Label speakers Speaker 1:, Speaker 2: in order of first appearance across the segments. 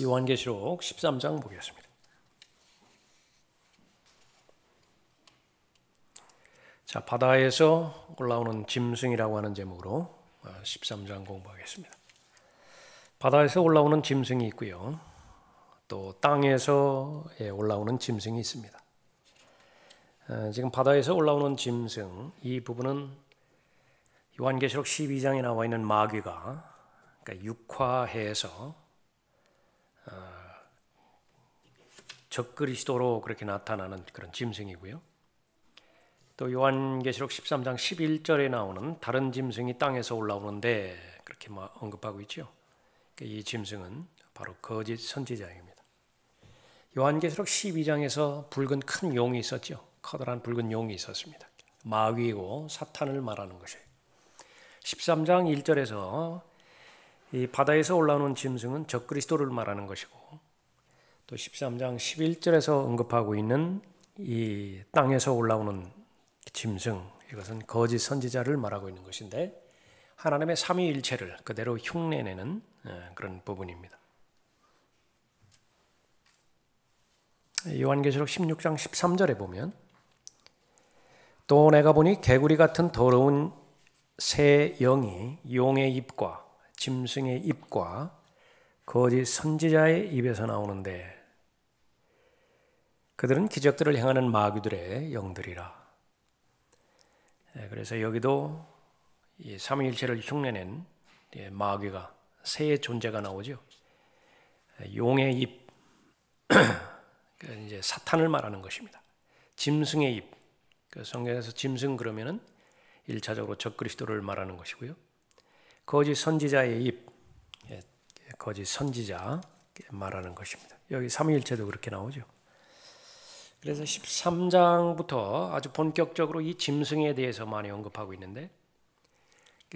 Speaker 1: 요한계시록 13장 보겠습니다. 자, 바다에서 올라오는 짐승이라고 하는 제목으로 13장 공부하겠습니다. 바다에서 올라오는 짐승이 있고요. 또 땅에서 올라오는 짐승이 있습니다. 지금 바다에서 올라오는 짐승, 이 부분은 요한계시록 12장에 나와 있는 마귀가 그러니까 육화해서 적그리스도로 그렇게 나타나는 그런 짐승이고요. 또 요한계시록 13장 11절에 나오는 다른 짐승이 땅에서 올라오는데 그렇게 언급하고 있죠. 이 짐승은 바로 거짓 선지자입니다. 요한계시록 12장에서 붉은 큰 용이 있었죠. 커다란 붉은 용이 있었습니다. 마귀이고 사탄을 말하는 것이에요. 13장 1절에서 이 바다에서 올라오는 짐승은 적그리스도를 말하는 것이고, 또 13장 11절에서 언급하고 있는 이 땅에서 올라오는 짐승, 이것은 거짓 선지자를 말하고 있는 것인데, 하나님의 삼위일체를 그대로 흉내내는 그런 부분입니다. 요한계시록 16장 13절에 보면, 또 내가 보니 개구리 같은 더러운 새 영이 용의 입과 짐승의 입과 거짓 선지자의 입에서 나오는데 그들은 기적들을 행하는 마귀들의 영들이라. 그래서 여기도 이 삼위일체를 흉내낸 마귀가 새 존재가 나오죠. 용의 입, 이제 사탄을 말하는 것입니다. 짐승의 입, 성경에서 짐승 그러면은 1차적으로 적그리스도를 말하는 것이고요. 거짓 선지자의 입, 거짓 선지자 말하는 것입니다. 여기 삼위일체도 그렇게 나오죠. 그래서 13장부터 아주 본격적으로 이 짐승에 대해서 많이 언급하고 있는데,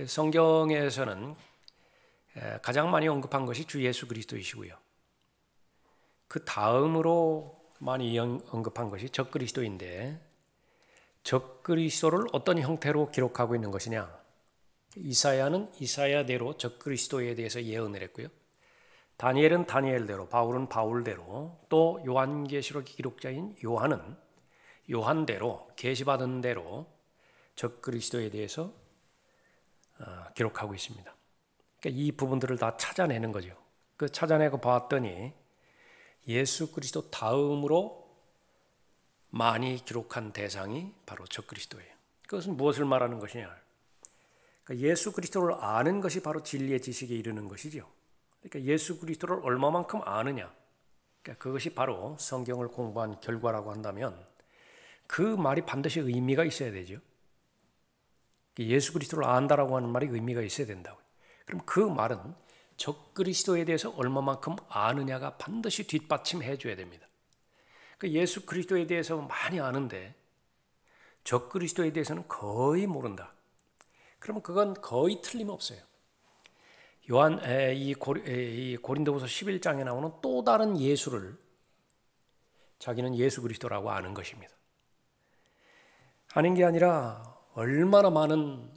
Speaker 1: 성경에서는 가장 많이 언급한 것이 주 예수 그리스도이시고요. 그 다음으로 많이 언급한 것이 적그리스도인데, 적그리스도를 어떤 형태로 기록하고 있는 것이냐? 이사야는 이사야대로 적그리스도에 대해서 예언을 했고요. 다니엘은 다니엘대로, 바울은 바울대로, 또 요한계시록 기록자인 요한은 요한대로, 계시받은 대로 적그리스도에 대해서 기록하고 있습니다. 그러니까 이 부분들을 다 찾아내는 거죠. 그 찾아내고 봤더니 예수 그리스도 다음으로 많이 기록한 대상이 바로 적그리스도예요. 그것은 무엇을 말하는 것이냐? 그러니까 예수 그리스도를 아는 것이 바로 진리의 지식에 이르는 것이죠. 그러니까 예수 그리스도를 얼마만큼 아느냐, 그러니까 그것이 바로 성경을 공부한 결과라고 한다면 그 말이 반드시 의미가 있어야 되죠. 예수 그리스도를 안다라고 하는 말이 의미가 있어야 된다고요. 그럼 그 말은 적그리스도에 대해서 얼마만큼 아느냐가 반드시 뒷받침해 줘야 됩니다. 예수 그리스도에 대해서 많이 아는데 적그리스도에 대해서는 거의 모른다. 그러면 그건 거의 틀림없어요. 이 고린도후서 11장에 나오는 또 다른 예수를 자기는 예수 그리스도라고 아는 것입니다. 아닌 게 아니라 얼마나 많은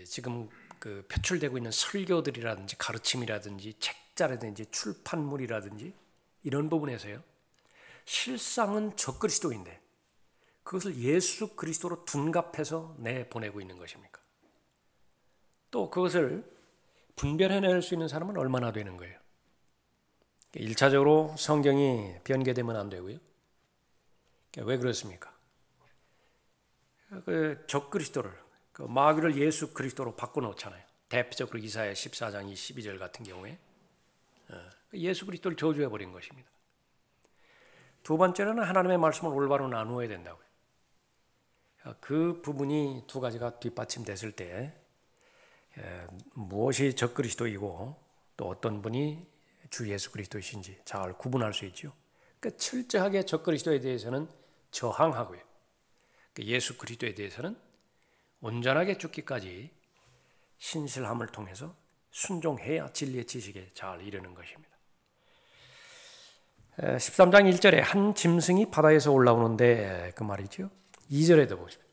Speaker 1: 지금 그 표출되고 있는 설교들이라든지 가르침이라든지 책자라든지 출판물이라든지 이런 부분에서요. 실상은 적그리스도인데 그것을 예수 그리스도로 둔갑해서 내보내고 있는 것입니까? 또 그것을 분별해낼 수 있는 사람은 얼마나 되는 거예요? 1차적으로 성경이 변개되면 안 되고요. 왜 그렇습니까? 그 적그리스도를, 그 마귀를 예수 그리스도로 바꿔놓잖아요. 대표적으로 이사야 14장 12절 같은 경우에 예수 그리스도를 저주해버린 것입니다. 두 번째는 하나님의 말씀을 올바로 나누어야 된다고요. 그 부분이 두 가지가 뒷받침됐을 때 무엇이 적그리스도이고 또 어떤 분이 주 예수 그리스도이신지 잘 구분할 수 있죠. 그러니까 철저하게 적그리스도에 대해서는 저항하고요. 예수 그리스도에 대해서는 온전하게 죽기까지 신실함을 통해서 순종해야 진리의 지식에 잘 이르는 것입니다. 13장 1절에 한 짐승이 바다에서 올라오는데 그 말이죠. 2절에도 보십시오.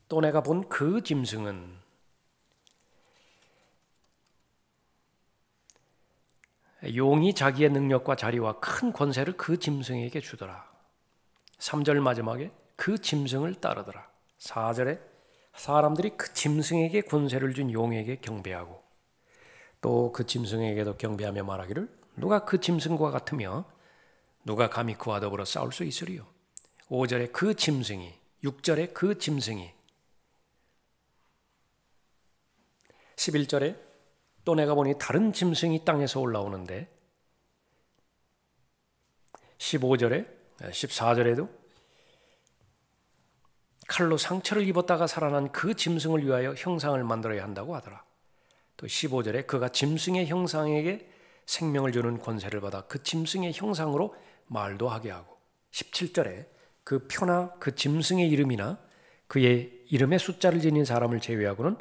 Speaker 1: 또 내가 본 그 짐승은 용이 자기의 능력과 자리와 큰 권세를 그 짐승에게 주더라. 3절 마지막에 그 짐승을 따르더라. 4절에 사람들이 그 짐승에게 권세를 준 용에게 경배하고 또 그 짐승에게도 경배하며 말하기를 누가 그 짐승과 같으며 누가 감히 그와 더불어 싸울 수 있으리요. 5절에 그 짐승이, 6절에 그 짐승이, 11절에 또 내가 보니 다른 짐승이 땅에서 올라오는데 15절에 14절에도 칼로 상처를 입었다가 살아난 그 짐승을 위하여 형상을 만들어야 한다고 하더라. 또 15절에 그가 짐승의 형상에게 생명을 주는 권세를 받아 그 짐승의 형상으로 말도 하게 하고 17절에 그 표나 그 짐승의 이름이나 그의 이름의 숫자를 지닌 사람을 제외하고는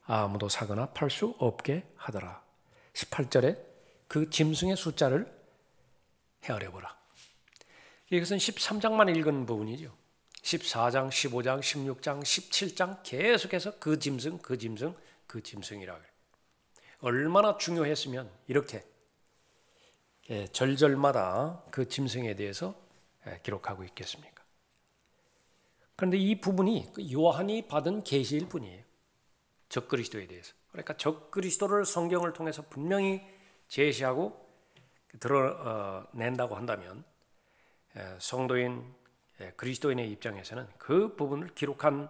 Speaker 1: 아무도 사거나 팔 수 없게 하더라. 18절에 그 짐승의 숫자를 헤아려보라. 이것은 13장만 읽은 부분이죠. 14장, 15장, 16장, 17장 계속해서 그 짐승, 그 짐승, 그 짐승이라고 해요. 얼마나 중요했으면 이렇게 절절마다 그 짐승에 대해서 기록하고 있겠습니까? 그런데 이 부분이 요한이 받은 계시일 뿐이에요. 적그리스도에 대해서. 그러니까 적그리스도를 성경을 통해서 분명히 제시하고 드러낸다고 한다면 성도인 그리스도인의 입장에서는 그 부분을 기록한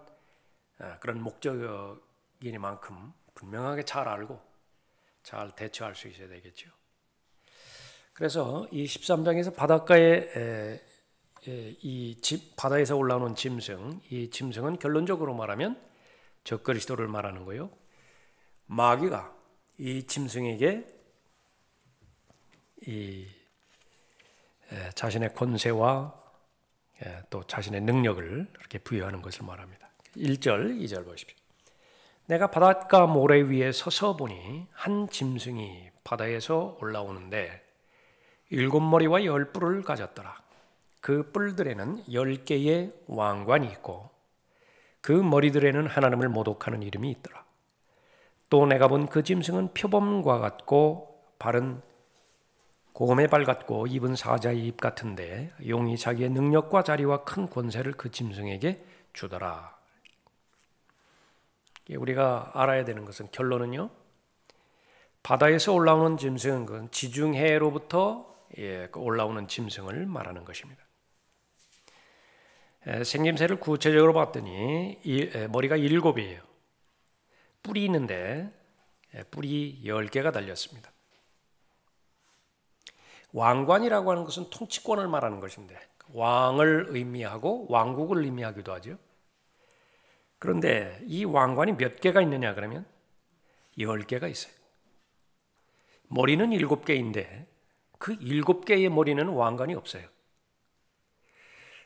Speaker 1: 그런 목적이니만큼 분명하게 잘 알고 잘 대처할 수 있어야 되겠죠. 그래서 이 13장에서 바닷가에 바다에서 올라오는 짐승, 이 짐승은 결론적으로 말하면 적그리스도를 말하는 거요. 마귀가 이 짐승에게 자신의 권세와 또 자신의 능력을 이렇게 부여하는 것을 말합니다. 1절, 2절 보십시오. 내가 바닷가 모래 위에 서서 보니 한 짐승이 바다에서 올라오는데 7머리와 10뿔을 가졌더라. 그 뿔들에는 10개의 왕관이 있고 그 머리들에는 하나님을 모독하는 이름이 있더라. 또 내가 본 그 짐승은 표범과 같고 발은 곰의 발 같고 입은 사자의 입 같은데 용이 자기의 능력과 자리와 큰 권세를 그 짐승에게 주더라. 우리가 알아야 되는 것은 결론은요. 바다에서 올라오는 짐승은 그 지중해로부터 올라오는 짐승을 말하는 것입니다. 생김새를 구체적으로 봤더니 머리가 7이에요. 뿔이 있는데 뿔이 10개가 달렸습니다. 왕관이라고 하는 것은 통치권을 말하는 것인데 왕을 의미하고 왕국을 의미하기도 하죠. 그런데 이 왕관이 몇 개가 있느냐 그러면 10개가 있어요. 머리는 7개인데 그 7개의 머리는 왕관이 없어요.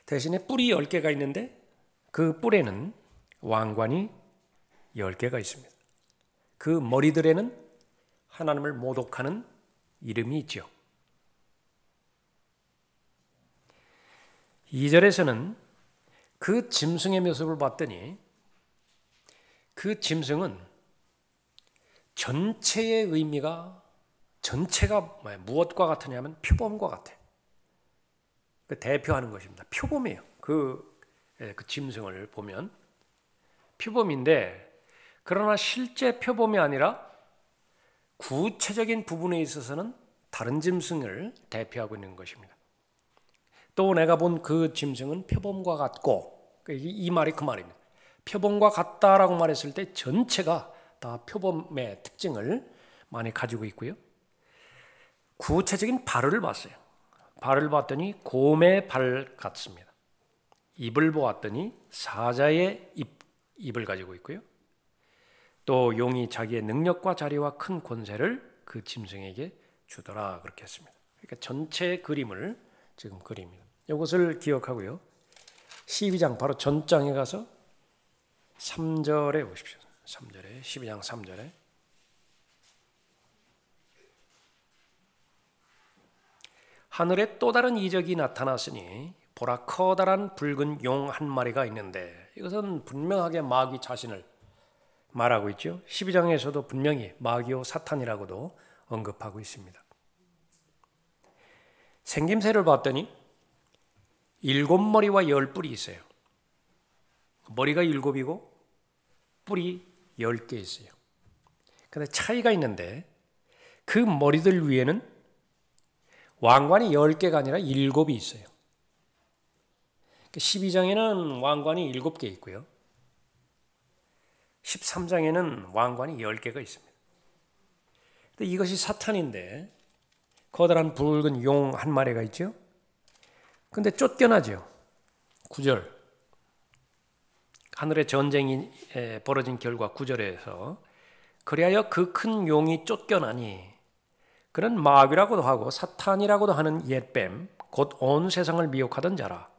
Speaker 1: 대신에 뿔이 10개가 있는데 그 뿔에는 왕관이 10개가 있습니다. 그 머리들에는 하나님을 모독하는 이름이 있죠. 2절에서는 그 짐승의 모습을 봤더니 그 짐승은 전체의 의미가 전체가 무엇과 같으냐면 표범과 같아요. 대표하는 것입니다. 표범이에요. 그 짐승을 보면 표범인데 그러나 실제 표범이 아니라 구체적인 부분에 있어서는 다른 짐승을 대표하고 있는 것입니다. 또 내가 본 그 짐승은 표범과 같고 이 말이 그 말입니다. 표범과 같다라고 말했을 때 전체가 다 표범의 특징을 많이 가지고 있고요. 구체적인 발을 봤어요. 발을 봤더니 곰의 발 같습니다. 입을 보았더니 사자의 입을 가지고 있고요. 또 용이 자기의 능력과 자리와 큰 권세를 그 짐승에게 주더라 그렇게 했습니다. 그러니까 전체 그림을 지금 그립니다. 이것을 기억하고요. 12장 바로 전장에 가서 3절에 보십시오. 3절에 12장 3절에 하늘에 또 다른 이적이 나타났으니 보라 커다란 붉은 용 한 마리가 있는데 이것은 분명하게 마귀 자신을 말하고 있죠. 12장에서도 분명히 마귀요 사탄이라고도 언급하고 있습니다. 생김새를 봤더니 7머리와 10뿔이 있어요. 머리가 7이고 뿔이 10개 있어요. 그런데 차이가 있는데 그 머리들 위에는 왕관이 10개가 아니라 7이 있어요. 12장에는 왕관이 7개 있고요. 13장에는 왕관이 10개가 있습니다. 근데 이것이 사탄인데 커다란 붉은 용 한 마리가 있죠. 근데 쫓겨나죠. 9절. 하늘의 전쟁이 벌어진 결과 9절에서 그리하여 그 큰 용이 쫓겨나니 그는 마귀라고도 하고 사탄이라고도 하는 옛뱀 곧 온 세상을 미혹하던 자라.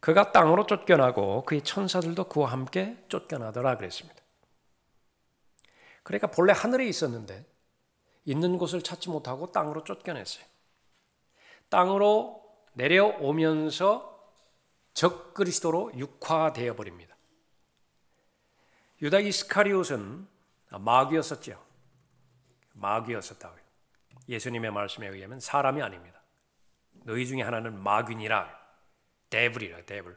Speaker 1: 그가 땅으로 쫓겨나고 그의 천사들도 그와 함께 쫓겨나더라 그랬습니다. 그러니까 본래 하늘에 있었는데 있는 곳을 찾지 못하고 땅으로 쫓겨냈어요. 땅으로 내려오면서 적그리스도로 육화되어 버립니다. 유다 이스카리옷은 마귀였었죠. 마귀였었다고요. 예수님의 말씀에 의하면 사람이 아닙니다. 너희 중에 하나는 마귀니라. 데블이라, 데블.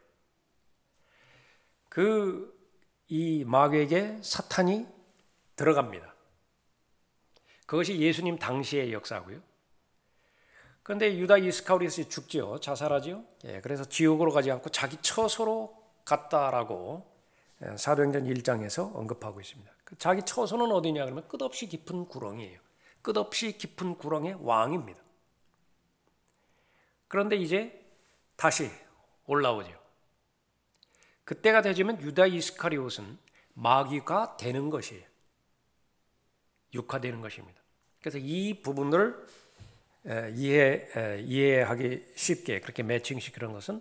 Speaker 1: 이 마귀에게 사탄이 들어갑니다. 그것이 예수님 당시의 역사고요. 그런데 유다 이스카리옷이 죽지요. 자살하지요. 그래서 지옥으로 가지 않고 자기 처소로 갔다라고 사도행전 1장에서 언급하고 있습니다. 자기 처소는 어디냐 그러면 끝없이 깊은 구렁이에요. 끝없이 깊은 구렁의 왕입니다. 그런데 이제 다시 올라오죠. 그때가 되면 유다 이스카리옷은 마귀가 되는 것이에요. 육화되는 것입니다. 그래서 이 부분을 이해하기 쉽게 그렇게 매칭시키는 것은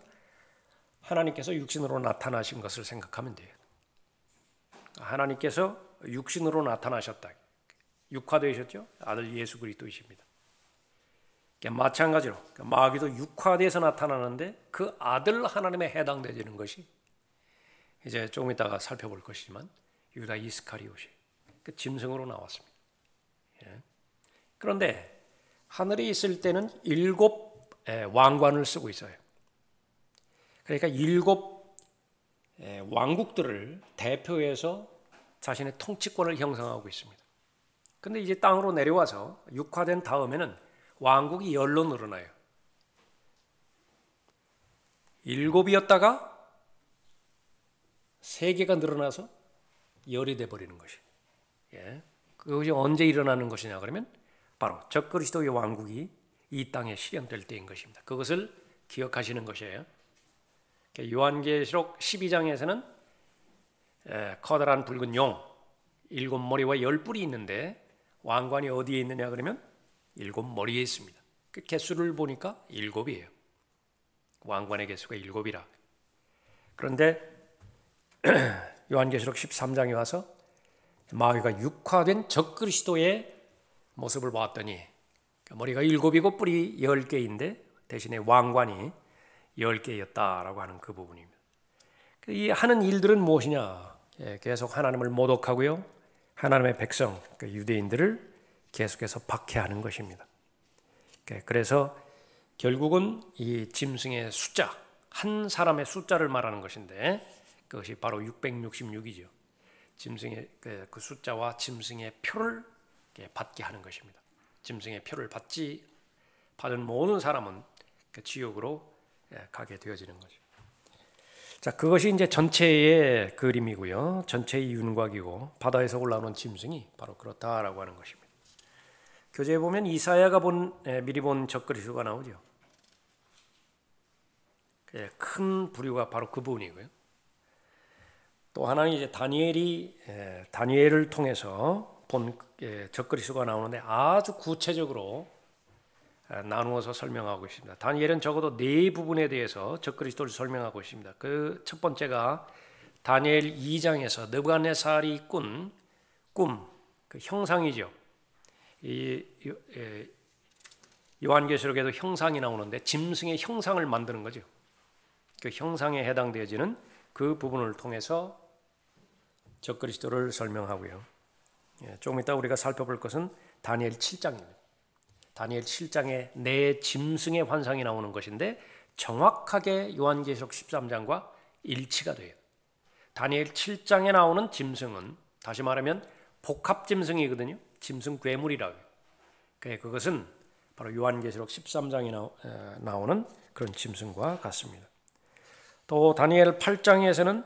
Speaker 1: 하나님께서 육신으로 나타나신 것을 생각하면 돼요. 하나님께서 육신으로 나타나셨다. 육화되셨죠? 아들 예수 그리스도이십니다. 마찬가지로 마귀도 육화돼서 나타나는데 그 아들 하나님에 해당되는 것이 이제 조금 이따가 살펴볼 것이지만 유다 이스카리옷이 그 짐승으로 나왔습니다. 그런데 하늘에 있을 때는 7 왕관을 쓰고 있어요. 그러니까 7 왕국들을 대표해서 자신의 통치권을 형성하고 있습니다. 그런데 이제 땅으로 내려와서 육화된 다음에는 왕국이 10로 늘어나요. 7이었다가 3개가 늘어나서 10이 돼버리는 것이에요. 그것이 언제 일어나는 것이냐 그러면 바로 적그리스도의 왕국이 이 땅에 실현될 때인 것입니다. 그것을 기억하시는 것이에요. 요한계시록 12장에서는 커다란 붉은 용 7머리와 10뿔이 있는데 왕관이 어디에 있느냐 그러면 7머리에 있습니다. 그 개수를 보니까 7이에요. 왕관의 개수가 7이라. 그런데 요한계시록 13장에 와서 마귀가 육화된 적그리스도의 모습을 보았더니 머리가 7이고 뿔이 10개인데 대신에 왕관이 10개였다라고 하는 그 부분입니다. 이 하는 일들은 무엇이냐? 계속 하나님을 모독하고요. 하나님의 백성, 유대인들을 계속해서 박해하는 것입니다. 그래서 결국은 이 짐승의 숫자, 한 사람의 숫자를 말하는 것인데 그것이 바로 666이죠. 짐승의 그 숫자와 짐승의 표를 받게 하는 것입니다. 짐승의 표를 받은 모든 사람은 그 지옥으로 가게 되어지는 거죠. 자, 그것이 이제 전체의 그림이고요. 전체의 윤곽이고 바다에서 올라오는 짐승이 바로 그렇다라고 하는 것입니다. 교재에 보면 이사야가 미리 본 적그리스도가 나오죠. 큰 부류가 바로 그 부분이고요. 또 하나는 이제 다니엘을 통해서 본 적그리스도가 나오는데 아주 구체적으로 나누어서 설명하고 있습니다. 다니엘은 적어도 4부분에 대해서 적그리스도를 설명하고 있습니다. 그 첫 번째가 다니엘 2장에서 느부갓네살이 꾼 꿈, 그 형상이죠. 요한계시록에도 형상이 나오는데 짐승의 형상을 만드는 거죠. 그 형상에 해당되어지는 그 부분을 통해서 적그리스도를 설명하고요. 조금 이따 우리가 살펴볼 것은 다니엘 7장입니다. 다니엘 7장에 네 짐승의 환상이 나오는 것인데 정확하게 요한계시록 13장과 일치가 돼요. 다니엘 7장에 나오는 짐승은 다시 말하면 복합 짐승이거든요. 짐승 괴물이라고 해요. 그것은 바로 요한계시록 13장에 나오는 그런 짐승과 같습니다. 또 다니엘 8장에서는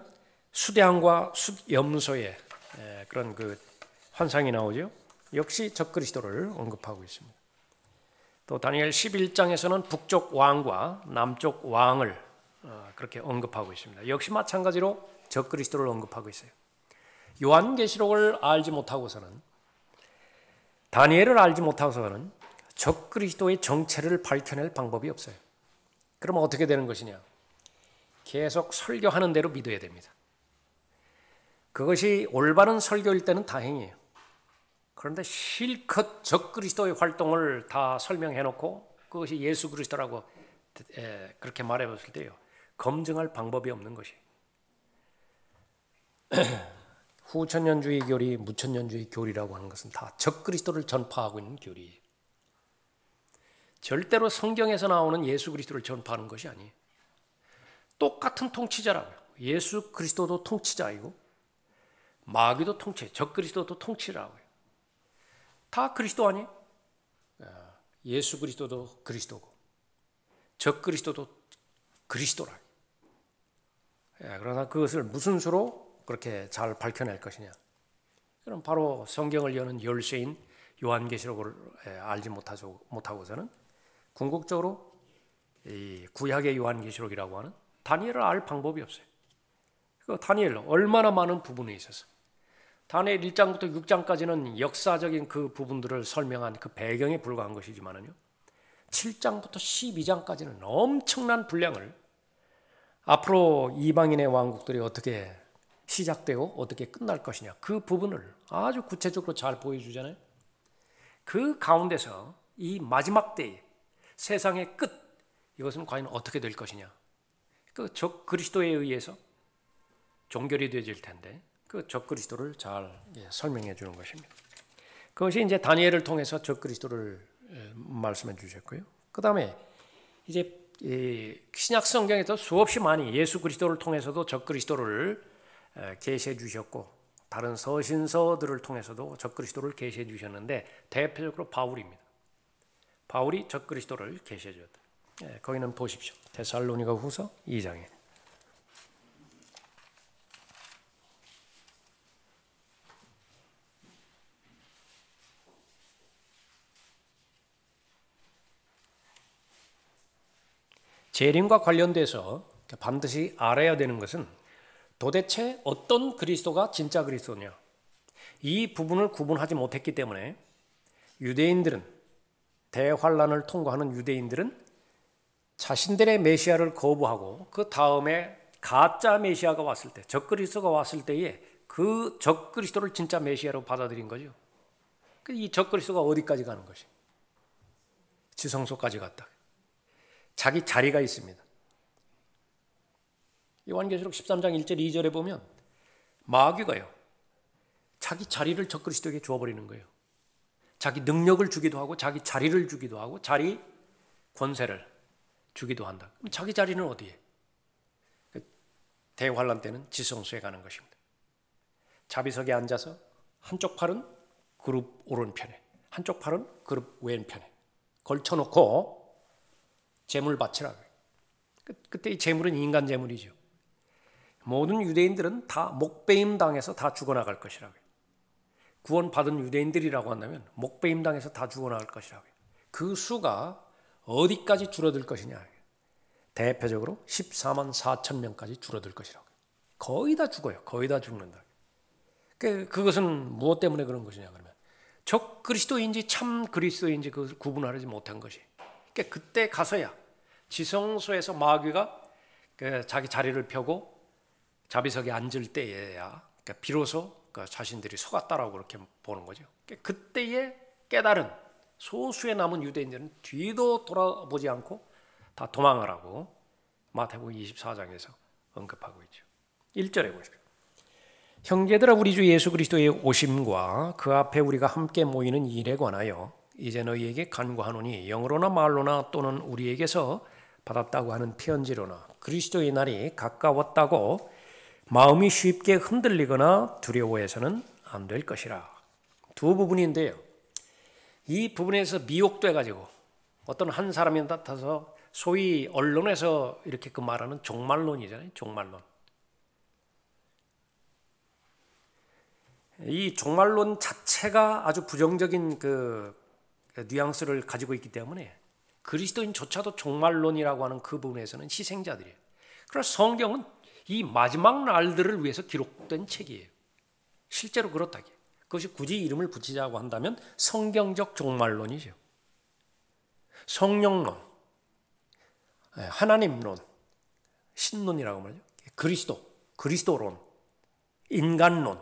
Speaker 1: 수대왕과 숫염소의 그런 그 환상이 나오죠. 역시 적그리스도를 언급하고 있습니다. 또 다니엘 11장에서는 북쪽 왕과 남쪽 왕을 그렇게 언급하고 있습니다. 역시 마찬가지로 적그리스도를 언급하고 있어요. 요한계시록을 알지 못하고서는, 다니엘을 알지 못하고서는 적그리스도의 정체를 밝혀낼 방법이 없어요. 그러면 어떻게 되는 것이냐? 계속 설교하는 대로 믿어야 됩니다. 그것이 올바른 설교일 때는 다행이에요. 그런데 실컷 적그리스도의 활동을 다 설명해놓고 그것이 예수 그리스도라고 그렇게 말해봤을 때요, 검증할 방법이 없는 것이. 후천년주의 교리, 무천년주의 교리라고 하는 것은 다 적그리스도를 전파하고 있는 교리예요. 절대로 성경에서 나오는 예수 그리스도를 전파하는 것이 아니에요. 똑같은 통치자라고요. 예수 그리스도도 통치자이고 마귀도 통치, 적그리스도도 통치라고요. 다 그리스도 아니에요? 예수 그리스도도 그리스도고 적그리스도도 그리스도라. 그러나 그것을 무슨 수로 그렇게 잘 밝혀낼 것이냐? 그럼 바로 성경을 여는 열쇠인 요한계시록을 알지 못하고서는 궁극적으로 이 구약의 요한계시록이라고 하는 다니엘을 알 방법이 없어요. 그 다니엘 얼마나 많은 부분에 있어서 다니엘 1장부터 6장까지는 역사적인 그 부분들을 설명한 그 배경에 불과한 것이지만은요, 7장부터 12장까지는 엄청난 분량을 앞으로 이방인의 왕국들이 어떻게 시작되고 어떻게 끝날 것이냐, 그 부분을 아주 구체적으로 잘 보여주잖아요. 그 가운데서 이 마지막 때에 세상의 끝, 이것은 과연 어떻게 될 것이냐, 그 적그리스도에 의해서 종결이 되어질 텐데 그 적그리스도를 잘 설명해 주는 것입니다. 그것이 이제 다니엘을 통해서 적그리스도를 말씀해 주셨고요. 그 다음에 이제 신약 성경에서 수없이 많이 예수 그리스도를 통해서도 적그리스도를 계시해 주셨고 다른 서신서들을 통해서도 적그리스도를 계시해 주셨는데 대표적으로 바울입니다. 바울이 적그리스도를 계시해 줬다. 거기는 보십시오. 데살로니가 후서 2장에. 재림과 관련돼서 반드시 알아야 되는 것은 도대체 어떤 그리스도가 진짜 그리스도냐, 이 부분을 구분하지 못했기 때문에 유대인들은, 대환란을 통과하는 유대인들은 자신들의 메시아를 거부하고 그 다음에 가짜 메시아가 왔을 때, 적그리스도가 왔을 때에 그 적그리스도를 진짜 메시아로 받아들인 거죠. 이 적그리스도가 어디까지 가는 것이? 지성소까지 갔다. 자기 자리가 있습니다. 요한계시록 13장 1절 2절에 보면 마귀가요, 자기 자리를 적그리스도에게 주어버리는 거예요. 자기 능력을 주기도 하고 자기 자리를 주기도 하고 자리 권세를 주기도 한다. 그럼 자기 자리는 어디에? 대환란 때는 지성소에 가는 것입니다. 자비석에 앉아서 한쪽 팔은 그룹 오른편에, 한쪽 팔은 그룹 왼편에 걸쳐놓고 재물 바치라고요. 그때 이 재물은 인간 재물이죠. 모든 유대인들은 다 목배임 당해서 다 죽어나갈 것이라고요. 구원받은 유대인들이라고 한다면 목배임 당해서 다 죽어나갈 것이라고요. 그 수가 어디까지 줄어들 것이냐. 대표적으로 14만 4천 명까지 줄어들 것이라고요. 거의 다 죽어요. 거의 다 죽는다. 그것은 무엇 때문에 그런 것이냐 그러면 적 그리스도인지 참 그리스도인지 그것을 구분하지 못한 것이. 그러니까 그때 가서야 지성소에서 마귀가 자기 자리를 펴고 자비석에 앉을 때에야 비로소 자신들이 속았다라고 그렇게 보는 거죠. 그때에 깨달은 소수의 남은 유대인들은 뒤도 돌아보지 않고 다 도망하라고 마태복음 24장에서 언급하고 있죠. 1절에 보십시오. 형제들아, 우리 주 예수 그리스도의 오심과 그 앞에 우리가 함께 모이는 일에 관하여 이제 너희에게 간구하노니 영으로나 말로나 또는 우리에게서 받았다고 하는 편지로나 그리스도의 날이 가까웠다고 마음이 쉽게 흔들리거나 두려워해서는 안 될 것이라. 두 부분인데요. 이 부분에서 미혹돼 가지고 어떤 한 사람이 나타나서 소위 언론에서 이렇게 그 말하는 종말론이잖아요. 종말론. 이 종말론 자체가 아주 부정적인 그 뉘앙스를 가지고 있기 때문에 그리스도인조차도 종말론이라고 하는 그 부분에서는 희생자들이에요. 그래서 성경은 이 마지막 날들을 위해서 기록된 책이에요. 실제로 그렇다기. 그것이 굳이 이름을 붙이자고 한다면 성경적 종말론이죠. 성령론, 하나님론, 신론이라고 말이죠. 그리스도론, 인간론,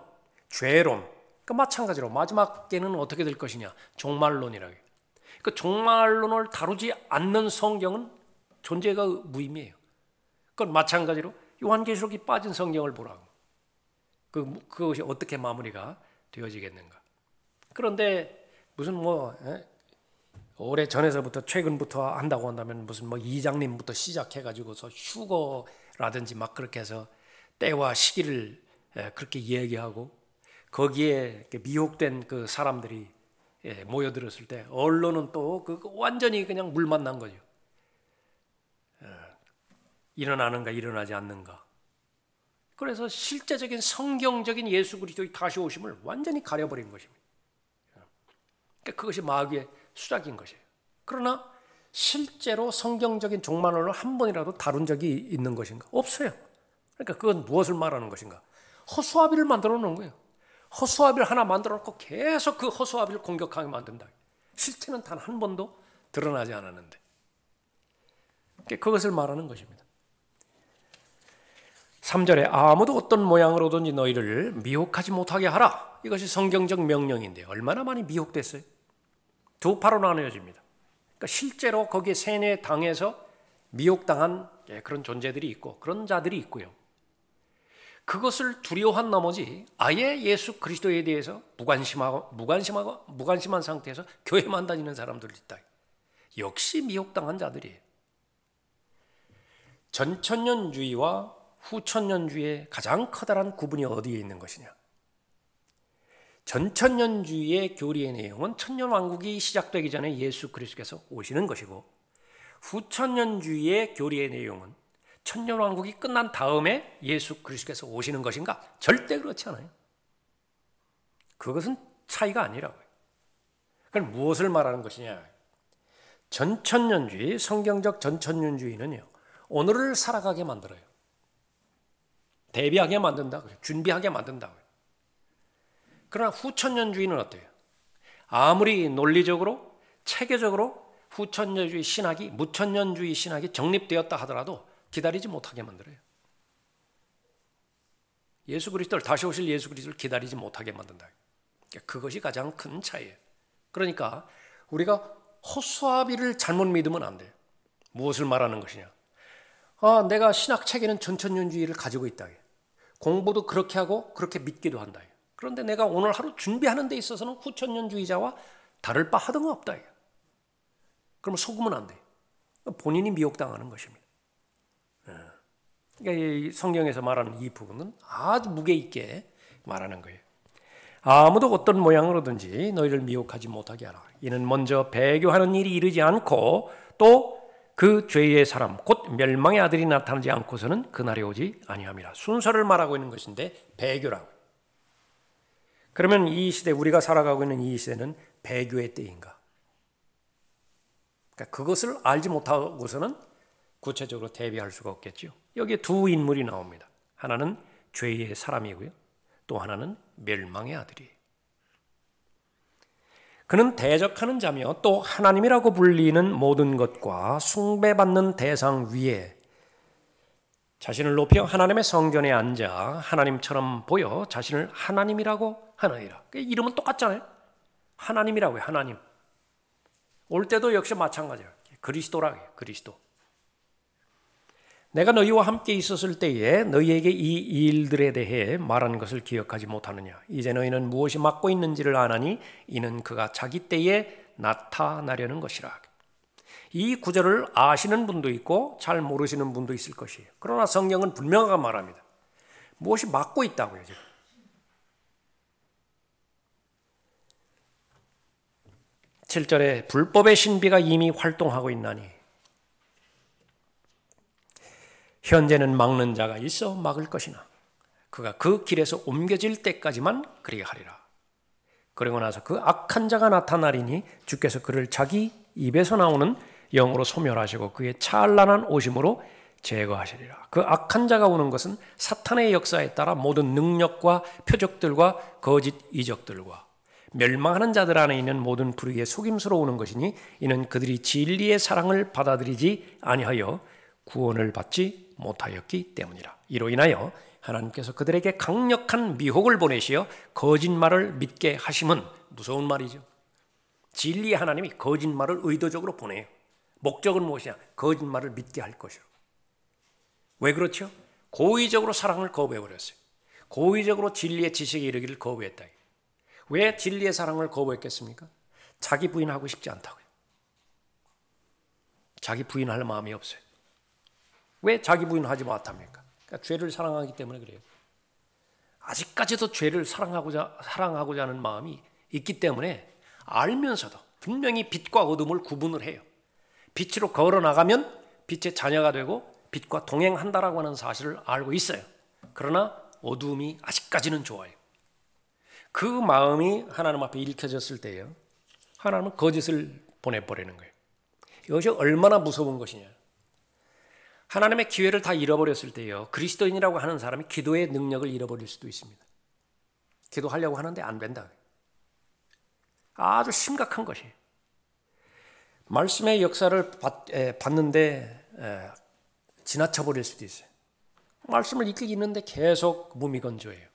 Speaker 1: 죄론. 그 마찬가지로 마지막에는 어떻게 될 것이냐? 종말론이라고 해요. 그 종말론을 다루지 않는 성경은 존재가 무의미해요. 그건 마찬가지로 요한계시록이 빠진 성경을 보라고. 그것이 어떻게 마무리가 되어지겠는가? 그런데 무슨 오래 전에서부터 최근부터 한다고 한다면 무슨 이장님부터 시작해가지고서 휴거라든지 막 그렇게 해서 때와 시기를 그렇게 얘기하고 거기에 미혹된 그 사람들이 모여들었을 때 언론은 또 완전히 그냥 물 만난 거죠. 일어나는가 일어나지 않는가. 그래서 실제적인 성경적인 예수 그리스도의 다시 오심을 완전히 가려버린 것입니다. 그러니까 그것이 마귀의 수작인 것이에요. 그러나 실제로 성경적인 종말론을 한 번이라도 다룬 적이 있는 것인가? 없어요. 그러니까 그건 무엇을 말하는 것인가? 허수아비를 만들어 놓은 거예요. 허수아비를 하나 만들어 놓고 계속 그 허수아비를 공격하게 만든다. 실체는 단 한 번도 드러나지 않았는데. 그것을 말하는 것입니다. 3절에 아무도 어떤 모양으로든지 너희를 미혹하지 못하게 하라. 이것이 성경적 명령인데 얼마나 많이 미혹됐어요? 두 파로 나누어집니다. 그러니까 실제로 거기에 세뇌당해서 미혹당한 그런 존재들이 있고 그런 자들이 있고요. 그것을 두려워한 나머지 아예 예수 그리스도에 대해서 무관심한 상태에서 교회만 다니는 사람들이 있다. 역시 미혹당한 자들이에요. 전천년주의와 후천년주의의 가장 커다란 구분이 어디에 있는 것이냐? 전천년주의의 교리의 내용은 천년왕국이 시작되기 전에 예수 그리스도께서 오시는 것이고 후천년주의의 교리의 내용은 천년왕국이 끝난 다음에 예수 그리스도께서 오시는 것인가? 절대 그렇지 않아요. 그것은 차이가 아니라고요. 그럼 무엇을 말하는 것이냐? 전천년주의, 성경적 전천년주의는요. 오늘을 살아가게 만들어요. 대비하게 만든다고요. 준비하게 만든다고요. 그러나 후천년주의는 어때요? 아무리 논리적으로, 체계적으로 후천년주의 신학이, 무천년주의 신학이 정립되었다 하더라도 기다리지 못하게 만들어요. 예수 그리스도를, 다시 오실 예수 그리스도를 기다리지 못하게 만든다. 그것이 가장 큰 차이예요. 그러니까 우리가 허수아비를 잘못 믿으면 안 돼요. 무엇을 말하는 것이냐? 내가 신학 체계는 전천년주의를 가지고 있다. 공부도 그렇게 하고 그렇게 믿기도 한다. 그런데 내가 오늘 하루 준비하는 데 있어서는 후천년주의자와 다를 바 하등없다. 그러면 속으면 안 돼요. 본인이 미혹당하는 것입니다. 그러니까 성경에서 말하는 이 부분은 아주 무게 있게 말하는 거예요. 아무도 어떤 모양으로든지 너희를 미혹하지 못하게 하라. 이는 먼저 배교하는 일이 이르지 않고 또 그 죄의 사람 곧 멸망의 아들이 나타나지 않고서는 그날이 오지 아니함이라. 순서를 말하고 있는 것인데 배교라고. 그러면 이 시대, 우리가 살아가고 있는 이 시대는 배교의 때인가? 그러니까 그것을 알지 못하고서는 구체적으로 대비할 수가 없겠죠. 여기에 두 인물이 나옵니다. 하나는 죄의 사람이고요. 또 하나는 멸망의 아들이에요. 그는 대적하는 자며 또 하나님이라고 불리는 모든 것과 숭배받는 대상 위에 자신을 높여 하나님의 성전에 앉아 하나님처럼 보여 자신을 하나님이라고 하느니라. 이름은 똑같잖아요. 하나님이라고요. 하나님. 올 때도 역시 마찬가지예요. 그리스도라고요. 그리스도. 내가 너희와 함께 있었을 때에 너희에게 이 일들에 대해 말한 것을 기억하지 못하느냐. 이제 너희는 무엇이 맡고 있는지를 아나니 이는 그가 자기 때에 나타나려는 것이라. 이 구절을 아시는 분도 있고 잘 모르시는 분도 있을 것이에요. 그러나 성경은 분명하게 말합니다. 무엇이 막고 있다고요, 지금. 7절에 불법의 신비가 이미 활동하고 있나니 현재는 막는 자가 있어 막을 것이나 그가 그 길에서 옮겨질 때까지만 그리 하리라. 그러고 나서 그 악한 자가 나타나리니 주께서 그를 자기 입에서 나오는 영으로 소멸하시고 그의 찬란한 오심으로 제거하시리라. 그 악한 자가 오는 것은 사탄의 역사에 따라 모든 능력과 표적들과 거짓 이적들과 멸망하는 자들 안에 있는 모든 불의의 속임수로 오는 것이니 이는 그들이 진리의 사랑을 받아들이지 아니하여 구원을 받지 못하였기 때문이라. 이로 인하여 하나님께서 그들에게 강력한 미혹을 보내시어 거짓말을 믿게 하심은 무서운 말이죠. 진리의 하나님이 거짓말을 의도적으로 보내요. 목적은 무엇이냐? 거짓말을 믿게 할 것이요. 왜 그렇죠? 고의적으로 사랑을 거부해버렸어요. 고의적으로 진리의 지식에 이르기를 거부했다. 왜 진리의 사랑을 거부했겠습니까? 자기 부인하고 싶지 않다고요. 자기 부인할 마음이 없어요. 왜 자기 부인하지 못합니까? 그러니까 죄를 사랑하기 때문에 그래요. 아직까지도 죄를 사랑하고자 하는 마음이 있기 때문에 알면서도 분명히 빛과 어둠을 구분을 해요. 빛으로 걸어나가면 빛의 자녀가 되고 빛과 동행한다라고 하는 사실을 알고 있어요. 그러나 어둠이 아직까지는 좋아요. 그 마음이 하나님 앞에 읽혀졌을 때요, 하나님은 거짓을 보내버리는 거예요. 이것이 얼마나 무서운 것이냐. 하나님의 기회를 다 잃어버렸을 때요, 그리스도인이라고 하는 사람이 기도의 능력을 잃어버릴 수도 있습니다. 기도하려고 하는데 안 된다. 아주 심각한 것이에요. 말씀의 역사를 봤는데 지나쳐버릴 수도 있어요. 말씀을 읽는데 계속 무미건조해요.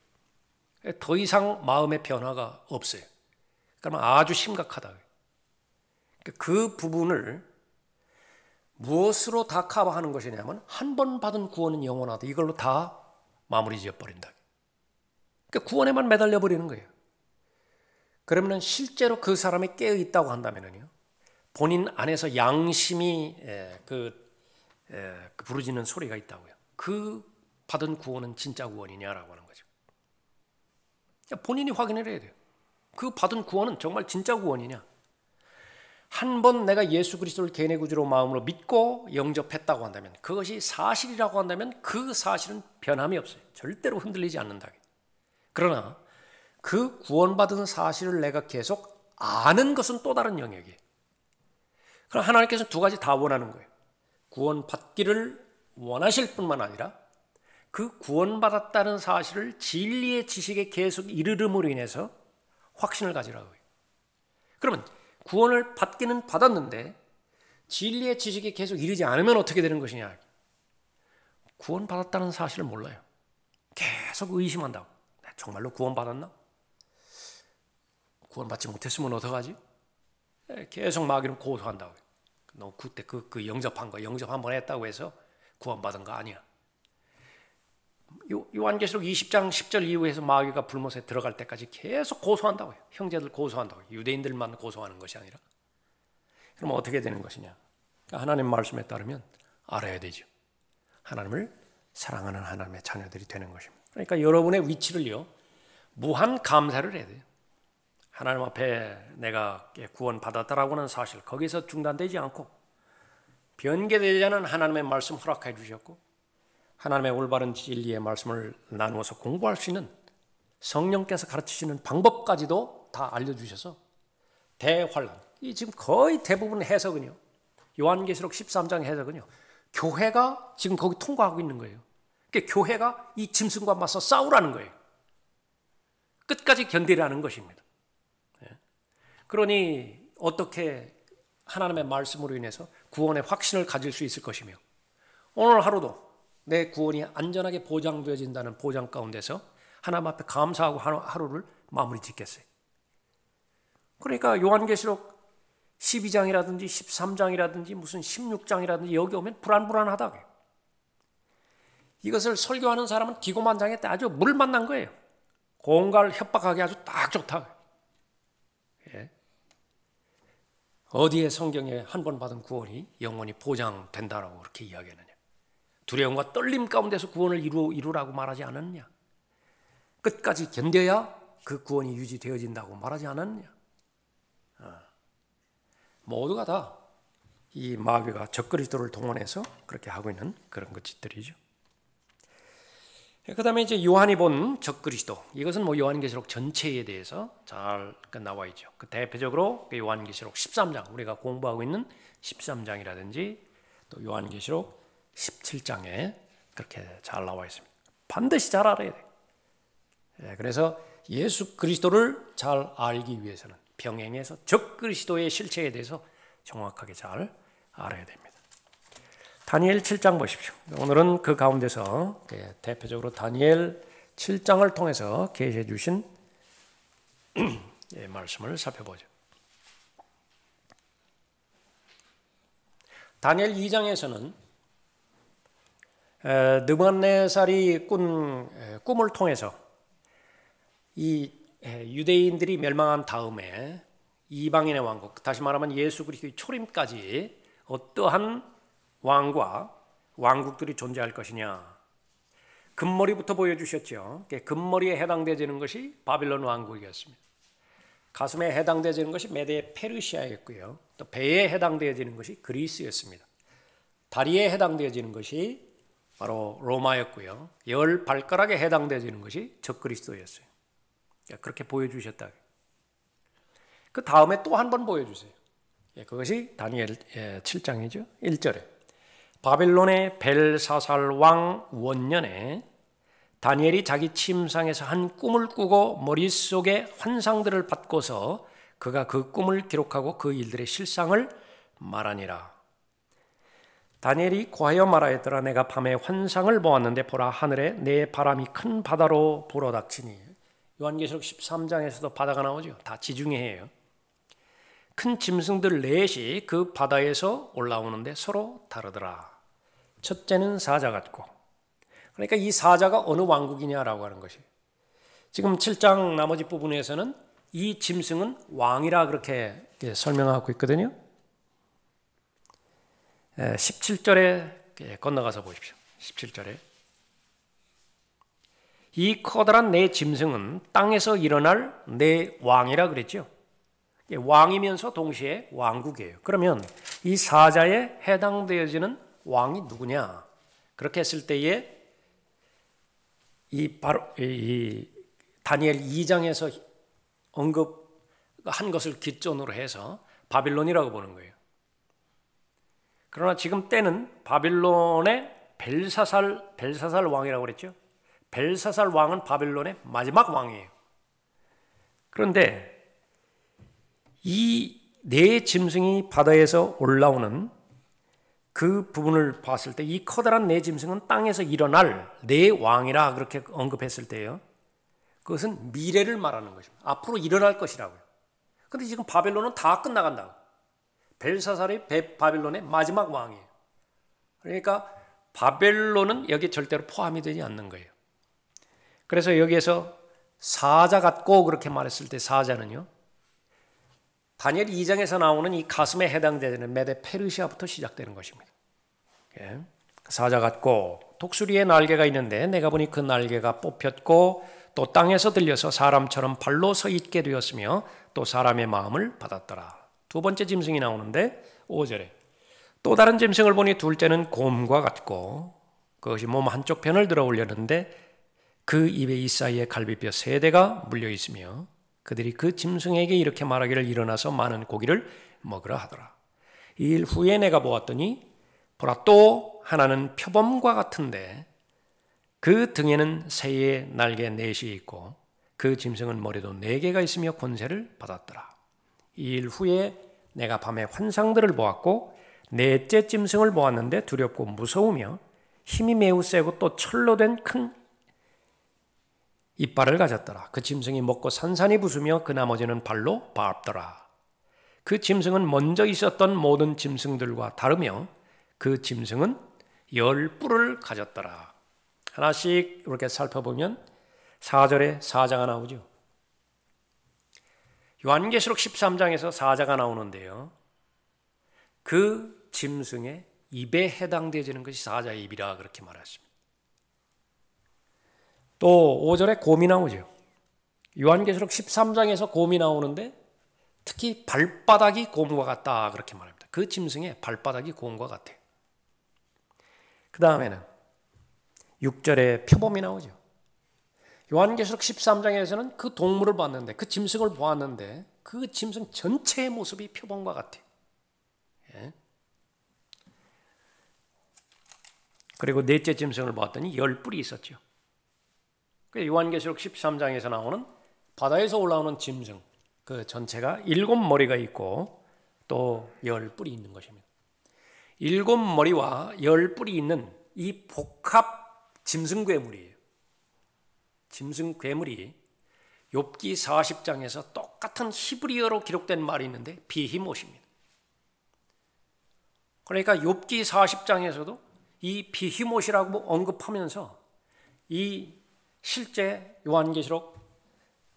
Speaker 1: 더 이상 마음의 변화가 없어요. 그러면 아주 심각하다. 그 부분을 무엇으로 다 커버하는 것이냐면 한 번 받은 구원은 영원하다. 이걸로 다 마무리 지어버린다. 그러니까 구원에만 매달려 버리는 거예요. 그러면 실제로 그 사람이 깨어 있다고 한다면요, 본인 안에서 양심이 부르짖는 소리가 있다고요. 그 받은 구원은 진짜 구원이냐라고 하는 거죠. 본인이 확인을 해야 돼요. 그 받은 구원은 정말 진짜 구원이냐. 한 번 내가 예수 그리스도를 개인의 구주로 마음으로 믿고 영접했다고 한다면, 그것이 사실이라고 한다면 그 사실은 변함이 없어요. 절대로 흔들리지 않는다. 그러나 그 구원받은 사실을 내가 계속 아는 것은 또 다른 영역이에요. 그럼 하나님께서 두 가지 다 원하는 거예요. 구원받기를 원하실 뿐만 아니라 그 구원받았다는 사실을 진리의 지식에 계속 이르름으로 인해서 확신을 가지라고 해요. 그러면 구원을 받기는 받았는데 진리의 지식에 계속 이르지 않으면 어떻게 되는 것이냐. 구원받았다는 사실을 몰라요. 계속 의심한다고. 정말로 구원받았나? 구원받지 못했으면 어떡하지? 계속 마귀는 고소한다고. 너 그때 그 영접한 거, 영접 한 번 했다고 해서 구원받은 거 아니야. 요한계시록 20장 10절 이후에서 마귀가 불못에 들어갈 때까지 계속 고소한다고요. 형제들 고소한다고요. 유대인들만 고소하는 것이 아니라. 그럼 어떻게 되는 것이냐? 그러니까 하나님 말씀에 따르면 알아야 되죠. 하나님을 사랑하는 하나님의 자녀들이 되는 것입니다. 그러니까 여러분의 위치를요, 무한 감사를 해야 돼요. 하나님 앞에 내가 구원받았다라고 하는 사실, 거기서 중단되지 않고 변개되지 않은 하나님의 말씀 허락해 주셨고, 하나님의 올바른 진리의 말씀을 나누어서 공부할 수 있는 성령께서 가르치시는 방법까지도 다 알려주셔서 대환란, 이 지금 거의 대부분 해석은요, 요한계시록 13장 해석은요, 교회가 지금 거기 통과하고 있는 거예요. 그러니까 교회가 이 짐승과 맞서 싸우라는 거예요. 끝까지 견디라는 것입니다. 그러니 어떻게 하나님의 말씀으로 인해서 구원의 확신을 가질 수 있을 것이며, 오늘 하루도 내 구원이 안전하게 보장되어진다는 보장 가운데서 하나님 앞에 감사하고 하루를 마무리 짓겠어요. 그러니까 요한계시록 12장이라든지 13장이라든지 무슨 16장이라든지 여기 오면 불안불안하다고 해요. 이것을 설교하는 사람은 기고만장했대. 아주 물 만난 거예요. 공갈 협박하기 아주 딱 좋다고. 예. 어디에 성경에 한 번 받은 구원이 영원히 보장된다라고 그렇게 이야기하느냐? 두려움과 떨림 가운데서 구원을 이루라고 말하지 않았느냐? 끝까지 견뎌야 그 구원이 유지되어진다고 말하지 않았느냐? 모두가 다 이 마귀가 적그리스도를 동원해서 그렇게 하고 있는 그런 것들이죠. 그 다음에 이제 요한이 본 적그리스도, 이것은 뭐 요한계시록 전체에 대해서 잘 나와 있죠. 그 대표적으로 요한계시록 13장, 우리가 공부하고 있는 13장이라든지 또 요한계시록 17장에 그렇게 잘 나와 있습니다. 반드시 잘 알아야 돼요. 그래서 예수 그리스도를 잘 알기 위해서는 병행해서 적그리스도의 실체에 대해서 정확하게 잘 알아야 됩니다. 다니엘 7장 보십시오. 오늘은 그 가운데서 대표적으로 다니엘 7장을 통해서 계시해 주신 말씀을 살펴보죠. 다니엘 2장에서는 느부갓네살이 꾼 꿈을 통해서 이 유대인들이 멸망한 다음에 이방인의 왕국, 다시 말하면 예수 그리스도의 초림까지 어떠한 왕과 왕국들이 존재할 것이냐. 금머리부터 보여주셨죠. 금머리에 해당되지는 것이 바빌론 왕국이었습니다. 가슴에 해당되지는 것이 메데 페르시아였고요. 또 배에 해당되어지는 것이 그리스였습니다. 다리에 해당되어지는 것이 바로 로마였고요. 열 발가락에 해당되어지는 것이 적그리스도였어요. 그렇게 보여주셨다. 그 다음에 또 한 번 보여주세요. 그것이 다니엘 7장이죠. 1절에 바벨론의 벨사살 왕 원년에 다니엘이 자기 침상에서 한 꿈을 꾸고 머릿속에 환상들을 받고서 그가 그 꿈을 기록하고 그 일들의 실상을 말하니라. 다니엘이 고하여 말하였더라. 내가 밤에 환상을 보았는데 보라, 하늘에 내 바람이 큰 바다로 불어닥치니. 요한계시록 13장에서도 바다가 나오죠. 다 지중해 해요. 큰 짐승들 넷이 그 바다에서 올라오는데 서로 다르더라. 첫째는 사자 같고, 그러니까 이 사자가 어느 왕국이냐라고 하는 것이, 지금 7장 나머지 부분에서는 이 짐승은 왕이라 그렇게 설명하고 있거든요. 17절에 건너가서 보십시오. 17절에 이 커다란 내 짐승은 땅에서 일어날 내 왕이라 그랬죠. 왕이면서 동시에 왕국이에요. 그러면 이 사자에 해당되어지는 왕이 누구냐? 그렇게 했을 때에 이 다니엘 2장에서 언급한 것을 기점으로 해서 바빌론이라고 보는 거예요. 그러나 지금 때는 바빌론의 벨사살 왕이라고 그랬죠. 벨사살 왕은 바빌론의 마지막 왕이에요. 그런데 이 네 짐승이 바다에서 올라오는 그 부분을 봤을 때 이 커다란 네 짐승은 땅에서 일어날 네 왕이라 그렇게 언급했을 때요. 그것은 미래를 말하는 것입니다. 앞으로 일어날 것이라고요. 그런데 지금 바벨론은 다 끝나간다고. 벨사살이 바빌론의 마지막 왕이에요. 그러니까 바벨론은 여기에 절대로 포함이 되지 않는 거예요. 그래서 여기에서 사자 같고 그렇게 말했을 때 사자는요, 다니엘 2장에서 나오는 이 가슴에 해당되는 메데 페르시아부터 시작되는 것입니다. 사자 같고 독수리의 날개가 있는데 내가 보니 그 날개가 뽑혔고 또 땅에서 들려서 사람처럼 발로 서 있게 되었으며 또 사람의 마음을 받았더라. 두 번째 짐승이 나오는데 5절에 또 다른 짐승을 보니 둘째는 곰과 같고 그것이 몸 한쪽 편을 들어 올렸는데 그 입에 이사이의 갈비뼈 3대가 물려 있으며 그들이 그 짐승에게 이렇게 말하기를 일어나서 많은 고기를 먹으라 하더라. 이 일 후에 내가 보았더니 보라, 또 하나는 표범과 같은데 그 등에는 새의 날개 4이 있고 그 짐승은 머리도 4개가 있으며 권세를 받았더라. 이 일 후에 내가 밤에 환상들을 보았고 넷째 짐승을 보았는데 두렵고 무서우며 힘이 매우 세고 또 철로 된 큰 이빨을 가졌더라. 그 짐승이 먹고 산산이 부수며 그 나머지는 발로 밟더라. 그 짐승은 먼저 있었던 모든 짐승들과 다르며 그 짐승은 10뿔을 가졌더라. 하나씩 이렇게 살펴보면 4절에 사자가 나오죠. 요한계시록 13장에서 사자가 나오는데요. 그 짐승의 입에 해당되어지는 것이 사자의 입이라 그렇게 말했습니다. 또 5절에 곰이 나오죠. 요한계시록 13장에서 곰이 나오는데 특히 발바닥이 곰과 같다 그렇게 말합니다. 그 짐승의 발바닥이 곰과 같아요. 그 다음에는 6절에 표범이 나오죠. 요한계시록 13장에서는 그 동물을 봤는데, 그 짐승을 보았는데 그 짐승 전체의 모습이 표범과 같아요. 예. 그리고 넷째 짐승을 보았더니 10뿔이 있었죠. 요한계시록 13장에서 나오는 바다에서 올라오는 짐승, 그 전체가 7머리가 있고 또 10뿔이 있는 것입니다. 7머리와 10뿔이 있는 이 복합 짐승 괴물이에요. 짐승 괴물이 욥기 40장에서 똑같은 히브리어로 기록된 말이 있는데 비히못입니다. 그러니까 욥기 40장에서도 이 비히못이라고 언급하면서 이 실제 요한계시록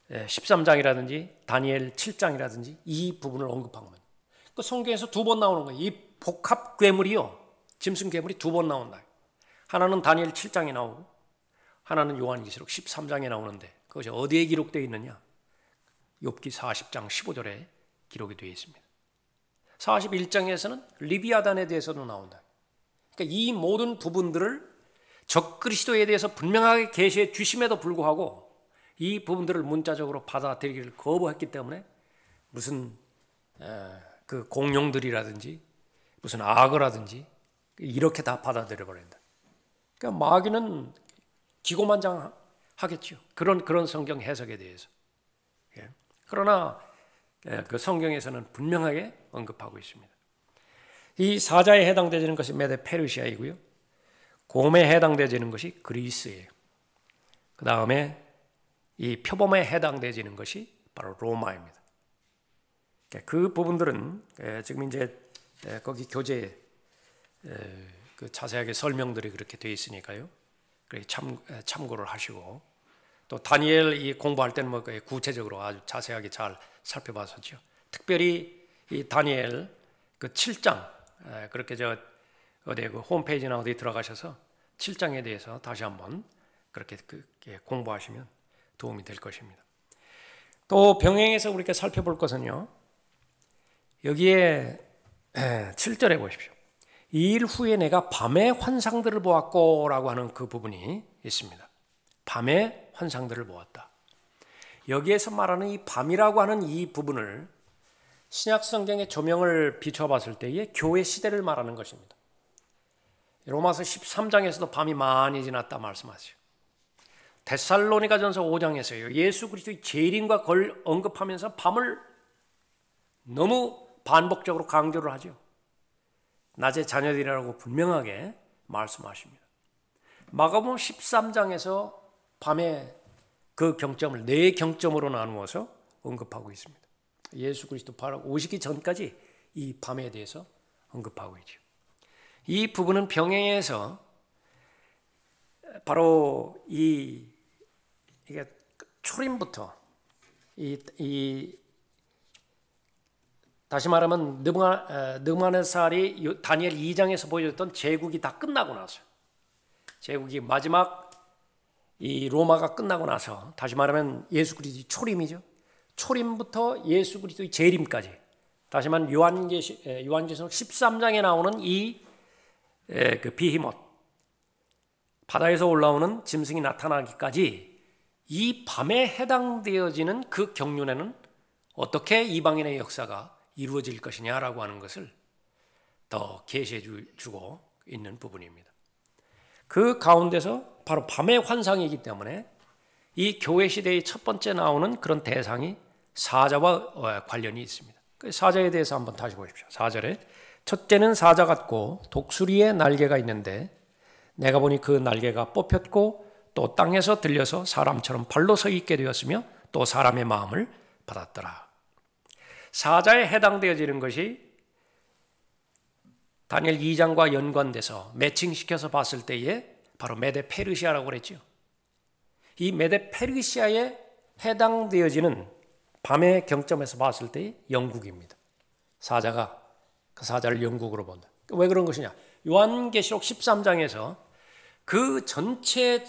Speaker 1: 13장이라든지 다니엘 7장이라든지 이 부분을 언급한 겁니다. 그 성경에서 2번 나오는 거예요. 이 복합 괴물이요, 짐승 괴물이 2번 나온다. 하나는 다니엘 7장에 나오고 하나는 요한계시록 13장에 나오는데 그것이 어디에 기록되어 있느냐? 욥기 40장 15절에 기록이 되어 있습니다. 41장에서는 리비아단에 대해서도 나온다. 그러니까 이 모든 부분들을 적그리스도에 대해서 분명하게 계시해 주심에도 불구하고 이 부분들을 문자적으로 받아들이기를 거부했기 때문에 무슨 그 공룡들이라든지 무슨 악어라든지 이렇게 다 받아들여 버린다. 그러니까 마귀는 기고만장하겠죠. 그런 성경 해석에 대해서. 그러나 그 성경에서는 분명하게 언급하고 있습니다. 이 사자에 해당되는 것이 메데 페르시아이고요. 곰에 해당되는 것이 그리스예요. 그 다음에 이 표범에 해당되는 것이 바로 로마입니다. 그 부분들은 지금 이제 거기 교재에 그 자세하게 설명들이 그렇게 되어 있으니까요. 참고를 하시고 또 다니엘 이 공부할 때는 뭐 구체적으로 아주 자세하게 잘 살펴봤었죠. 특별히 이 다니엘 그 7장 그렇게 어디 그 홈페이지나 어디 들어가셔서 7장에 대해서 다시 한번 그렇게 공부하시면 도움이 될 것입니다. 또 병행해서 우리가 살펴볼 것은요. 여기에 7절에 보십시오. 이 일 후에 내가 밤에 환상들을 보았고 라고 하는 그 부분이 있습니다. 밤에 환상들을 보았다. 여기에서 말하는 이 밤이라고 하는 이 부분을 신약 성경의 조명을 비춰봤을 때의 교회 시대를 말하는 것입니다. 로마서 13장에서도 밤이 많이 지났다 말씀하죠. 데살로니가전서 5장에서요. 예수 그리스도의 재림과 걸 언급하면서 밤을 너무 반복적으로 강조를 하죠. 낮의 자녀들이라고 분명하게 말씀하십니다. 마가복음 13장에서 밤에 그 경점을 네 경점으로 나누어서 언급하고 있습니다. 예수 그리스도 바로 오시기 전까지 이 밤에 대해서 언급하고 있죠. 이 부분은 병행해서 바로 이게 초림부터 다시 말하면 느부갓네살이 다니엘 2장에서 보여줬던 제국이 다 끝나고 나서 제국이 마지막 이 로마가 끝나고 나서 다시 말하면 예수 그리스도의 초림이죠. 초림부터 예수 그리스도의 재림까지 다시 말하면 요한계시록 13장에 나오는 그 비히못 바다에서 올라오는 짐승이 나타나기까지 이 밤에 해당되어지는 그 경륜에는 어떻게 이방인의 역사가 이루어질 것이냐라고 하는 것을 더 계시해 주고 있는 부분입니다. 그 가운데서 바로 밤의 환상이기 때문에 이 교회 시대의 첫 번째 나오는 그런 대상이 사자와 관련이 있습니다. 사자에 대해서 한번 다시 보십시오. 4절에 첫째는 사자 같고 독수리의 날개가 있는데 내가 보니 그 날개가 뽑혔고 또 땅에서 들려서 사람처럼 발로 서 있게 되었으며 또 사람의 마음을 받았더라. 사자에 해당되어지는 것이 다니엘 2장과 연관돼서 매칭시켜서 봤을 때에 바로 메데 페르시아라고 그랬죠. 이 메데 페르시아에 해당되어지는 밤의 경점에서 봤을 때의 영국입니다. 사자가 그 사자를 영국으로 본다. 왜 그런 것이냐? 요한계시록 13장에서 그 전체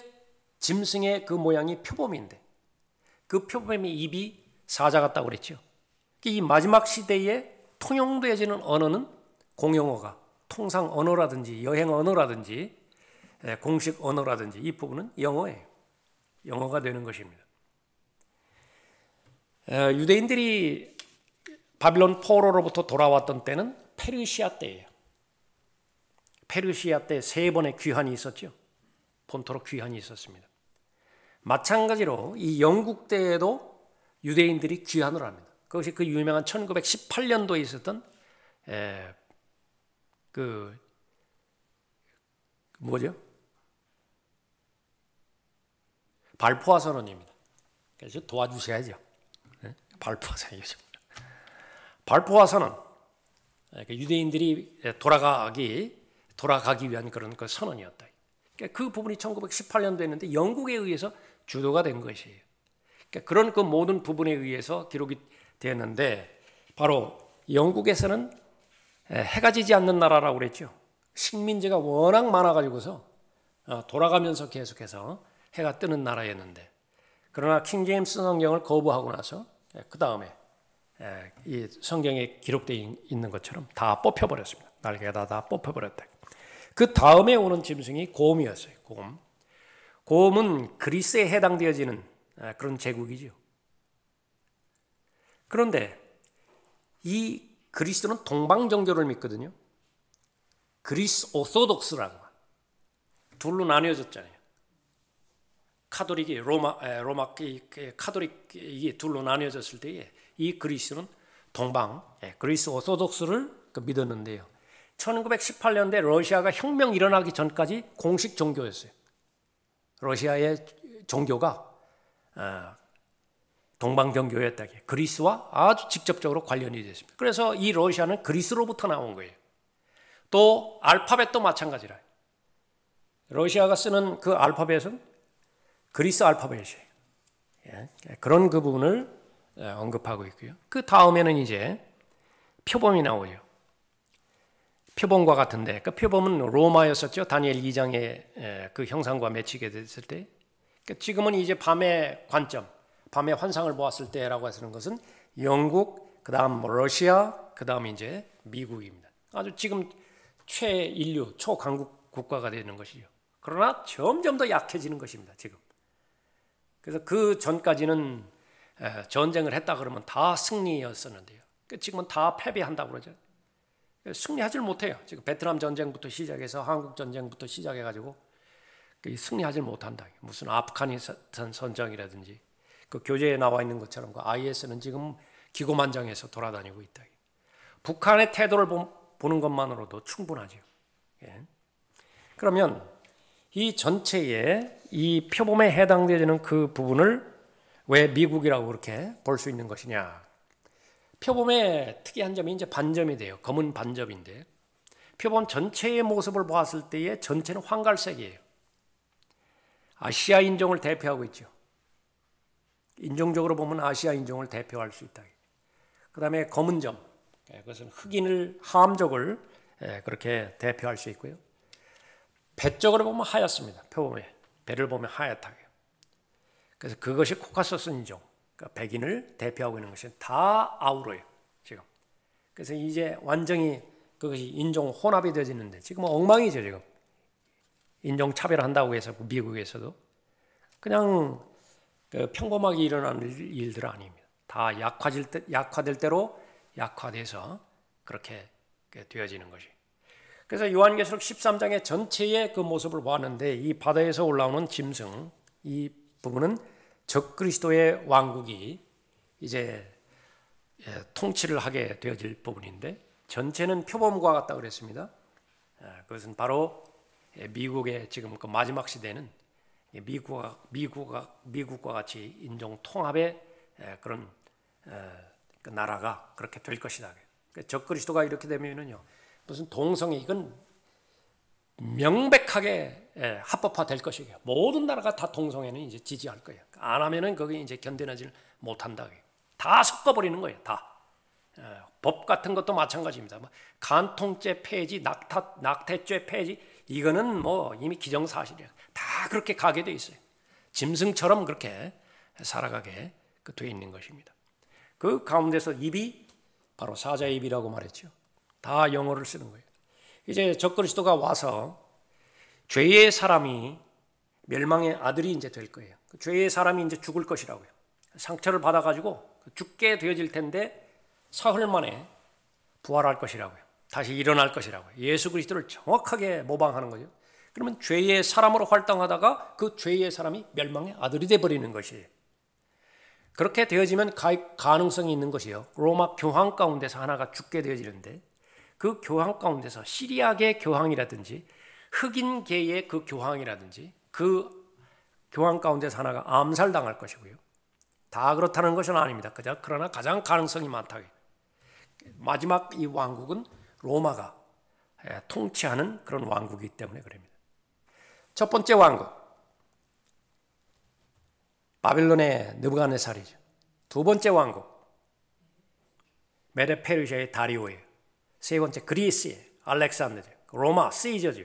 Speaker 1: 짐승의 그 모양이 표범인데 그 표범의 입이 사자 같다고 그랬죠. 이 마지막 시대에 통용되어지는 언어는 공용어가 통상 언어라든지 여행 언어라든지 공식 언어라든지 이 부분은 영어예요. 영어가 되는 것입니다. 유대인들이 바빌론 포로로부터 돌아왔던 때는 페르시아 때예요. 페르시아 때 3번의 귀환이 있었죠. 본토로 귀환이 있었습니다. 마찬가지로 이 영국 때에도 유대인들이 귀환을 합니다. 그것이 그 유명한 1918년도에 있었던 뭐죠? 발포화 선언입니다. 그래서 도와주셔야죠. 발포화 선언이죠. 발포화 선언. 유대인들이 돌아가기 위한 그런 그 선언이었다. 그 부분이 1918년도에 했는데 영국에 의해서 주도가 된 것이에요. 그런 그 모든 부분에 의해서 기록이 되었는데 바로 영국에서는 해가 지지 않는 나라라고 그랬죠. 식민지가 워낙 많아가지고서 돌아가면서 계속해서 해가 뜨는 나라였는데 그러나 킹 제임스 성경을 거부하고 나서 그 다음에 이 성경에 기록되어 있는 것처럼 다 뽑혀버렸습니다. 날개가 다 뽑혀버렸다. 그 다음에 오는 짐승이 곰이었어요. 곰은 그리스에 해당되어지는 그런 제국이죠. 그런데 이 그리스도는 동방 종교를 믿거든요. 그리스 오소독스라고 둘로 나뉘어졌잖아요. 카톨릭이 로마 카톨릭이 둘로 나뉘어졌을 때에 이 그리스도는 동방 그리스 오소독스를 믿었는데요. 1918년대 러시아가 혁명 일어나기 전까지 공식 종교였어요. 러시아의 종교가 동방 종교였다. 그리스와 아주 직접적으로 관련이 됐습니다. 그래서 이 러시아는 그리스로부터 나온 거예요. 또 알파벳도 마찬가지라. 러시아가 쓰는 그 알파벳은 그리스 알파벳이에요. 그런 그 부분을 언급하고 있고요. 그 다음에는 이제 표범이 나오죠. 표범과 같은데 그 표범은 로마였었죠. 다니엘 2장의 그 형상과 맺히게 됐을 때. 지금은 이제 밤의 관점, 밤의 환상을 보았을 때라고 하는 것은 영국, 그다음 러시아, 그다음 이제 미국입니다. 아주 지금 최인류, 초강국 국가가 되는 것이죠. 그러나 점점 더 약해지는 것입니다. 지금. 그래서 그 전까지는 전쟁을 했다 그러면 다 승리였었는데요. 지금은 다 패배한다고 그러죠. 승리하지 못해요. 지금 베트남 전쟁부터 시작해서 한국 전쟁부터 시작해가지고 승리하지 못한다. 무슨 아프가니스탄 전쟁이라든지 그 교재에 나와 있는 것처럼 그 IS는 지금 기고만장해서 돌아다니고 있다. 북한의 태도를 보는 것만으로도 충분하죠. 그러면 이 전체에 이 표범에 해당되는 그 부분을 왜 미국이라고 그렇게 볼 수 있는 것이냐? 표범의 특이한 점이 이제 반점이 돼요. 검은 반점인데 표범 전체의 모습을 보았을 때에 전체는 황갈색이에요. 아시아 인종을 대표하고 있죠. 인종적으로 보면 아시아 인종을 대표할 수 있다. 그 다음에 검은 점, 그것은 흑인을 함족을 그렇게 대표할 수 있고요. 배 쪽으로 보면 하얗습니다. 표범의 배를 보면 하얗다고요. 그래서 그것이 코카소스 인종, 그러니까 백인을 대표하고 있는 것이 다 아우로예요. 지금. 그래서 이제 완전히 그것이 인종 혼합이 되어지는데 지금은 엉망이죠. 지금 인종 차별한다고 해서 미국에서도 그냥 그 평범하게 일어나는 일들은 아닙니다. 다 약화될 대로 약화돼서 그렇게 되어지는 것이. 그래서 요한계시록 13장의 전체의 그 모습을 보았는데 이 바다에서 올라오는 짐승 이 부분은 적그리스도의 왕국이 이제 통치를 하게 되어질 부분인데 전체는 표범과 같다 그랬습니다. 그것은 바로 미국의 지금 그 마지막 시대는 미국과 같이 인종 통합의 그런 그 나라가 그렇게 될 것이다. 적그리스도가 이렇게 되면은요 무슨 동성애 이건 명백하게 합법화될 것이고요. 모든 나라가 다 동성애는 이제 지지할 거예요. 안 하면은 거기 이제 견뎌내질 못한다. 다 섞어버리는 거예요. 다 법 같은 것도 마찬가지입니다. 간통죄 폐지, 낙태죄 폐지, 이거는 뭐 이미 기정사실이에요. 다 그렇게 가게 돼 있어요. 짐승처럼 그렇게 살아가게 돼 있는 것입니다. 그 가운데서 입이 바로 사자의 입이라고 말했죠. 다 영어를 쓰는 거예요. 이제 적그리스도가 와서 죄의 사람이 멸망의 아들이 이제 될 거예요. 죄의 사람이 이제 죽을 것이라고요. 상처를 받아가지고 죽게 되어질 텐데 사흘 만에 부활할 것이라고요. 다시 일어날 것이라고요. 예수 그리스도를 정확하게 모방하는 거죠. 그러면 죄의 사람으로 활동하다가 그 죄의 사람이 멸망의 아들이 되어버리는 것이에요. 그렇게 되어지면 가능성이 있는 것이요. 로마 교황 가운데서 하나가 죽게 되어지는데 그 교황 가운데서 시리아계 교황이라든지 흑인계의 그 교황이라든지 그 교황 가운데서 하나가 암살당할 것이고요. 다 그렇다는 것은 아닙니다. 그러나 가장 가능성이 많다. 마지막 이 왕국은 로마가 통치하는 그런 왕국이기 때문에 그럽니다. 첫 번째 왕국, 바빌론의 느부갓네살이죠. 두 번째 왕국, 메데 페르시아의 다리오예요. 세 번째 그리스의 알렉산더죠. 로마 시저죠.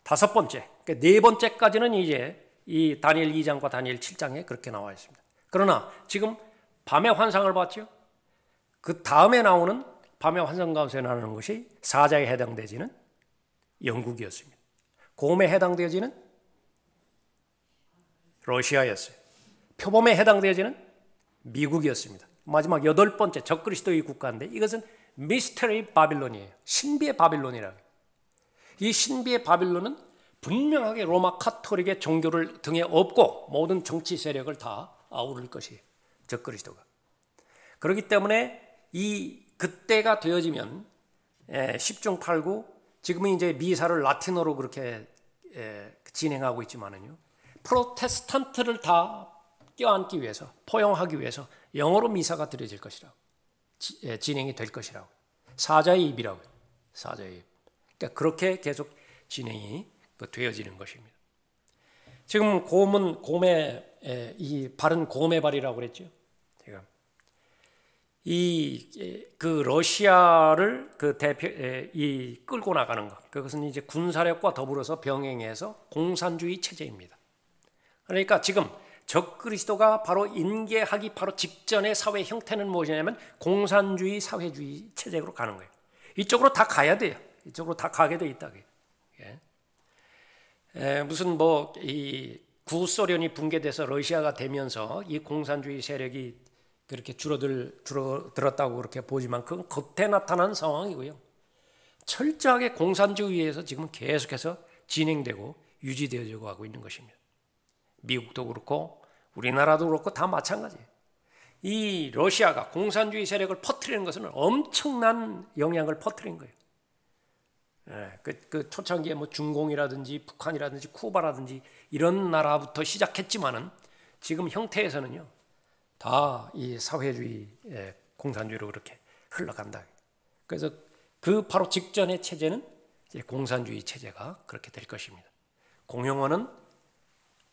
Speaker 1: 다섯 번째, 네 번째까지는 이제 이 다니엘 2장과 다니엘 7장에 그렇게 나와 있습니다. 그러나 지금 밤의 환상을 봤죠. 그 다음에 나오는 밤의 환상 가운데 나오는 것이 사자에 해당되지는 영국이었습니다. 곰에 해당되어지는 러시아였어요. 표범에 해당되어지는 미국이었습니다. 마지막 여덟 번째 적그리스도의 국가인데 이것은 미스터리 바빌론이에요. 신비의 바빌론이라고. 이 신비의 바빌론은 분명하게 로마 카톨릭의 종교를 등에 업고 모든 정치 세력을 다 아우를 것이에요. 적그리스도가. 그렇기 때문에 이 그때가 되어지면 10중 8구 지금은 이제 미사를 라틴어로 그렇게 진행하고 있지만은요. 프로테스탄트를 다 껴안기 위해서 포용하기 위해서 영어로 미사가 드려질 것이라고 진행이 될 것이라고 사자의 입이라고 사자의 입. 그러니까 그렇게 계속 진행이 되어지는 것입니다. 지금 곰의 이 발은 곰의 발이라고 그랬죠. 제가 그 러시아를 끌고 나가는 것 그것은 이제 군사력과 더불어서 병행해서 공산주의 체제입니다. 그러니까 지금 적그리스도가 바로 인계하기 바로 직전의 사회 형태는 무엇이냐면 공산주의 사회주의 체제로 가는 거예요. 이쪽으로 다 가야 돼요. 이쪽으로 다 가게 돼 있다. 무슨 이 구소련이 붕괴돼서 러시아가 되면서 이 공산주의 세력이 그렇게 줄어들었다고 그렇게 보지만 그건 겉에 나타난 상황이고요. 철저하게 공산주의에서 지금 계속해서 진행되고 유지되어지고 하고 있는 것입니다. 미국도 그렇고 우리나라도 그렇고 다 마찬가지예요. 이 러시아가 공산주의 세력을 퍼뜨리는 것은 엄청난 영향을 퍼뜨린 거예요. 그 초창기에 중공이라든지 북한이라든지 쿠바라든지 이런 나라부터 시작했지만은 지금 형태에서는요 다 이 사회주의 공산주의로 그렇게 흘러간다. 그래서 그 바로 직전의 체제는 이제 공산주의 체제가 그렇게 될 것입니다. 공용어는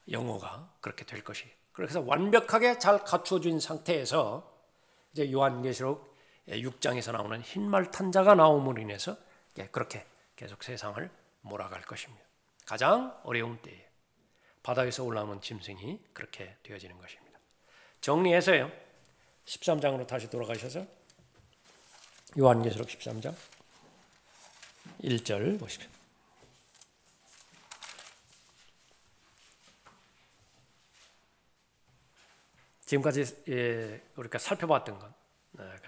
Speaker 1: 영어가 그렇게 될 것이에요. 그래서 완벽하게 잘 갖추어진 상태에서 이제 요한계시록 6장에서 나오는 흰말 탄자가 나옴으로 인해서 그렇게 계속 세상을 몰아갈 것입니다. 가장 어려운 때에 바다에서 올라오는 짐승이 그렇게 되어지는 것입니다. 정리해서요. 13장으로 다시 돌아가셔서 요한계시록 13장 1절 보십시오. 지금까지 우리가 살펴봤던 것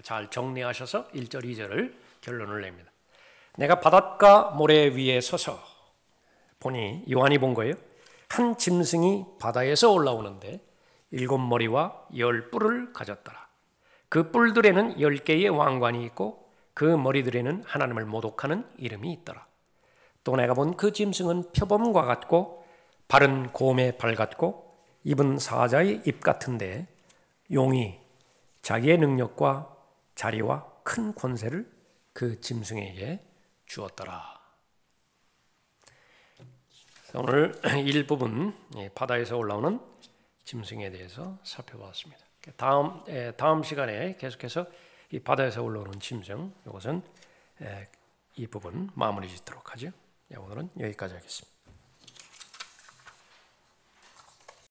Speaker 1: 잘 정리하셔서 1절 2절을 결론을 냅니다. 내가 바닷가 모래 위에 서서 보니 요한이 본 거예요. 한 짐승이 바다에서 올라오는데 7머리와 10뿔을 가졌더라. 그 뿔들에는 10개의 왕관이 있고 그 머리들에는 하나님을 모독하는 이름이 있더라. 또 내가 본 그 짐승은 표범과 같고 발은 곰의 발 같고 입은 사자의 입 같은데 용이 자기의 능력과 자리와 큰 권세를 그 짐승에게 주었더라. 오늘 일부분 바다에서 올라오는 짐승에 대해서 살펴봤습니다. 다음 시간에 계속해서 이 바다에서 올라오는 짐승, 이것은 이 부분 마무리 짓도록 하죠. 오늘은 여기까지 하겠습니다.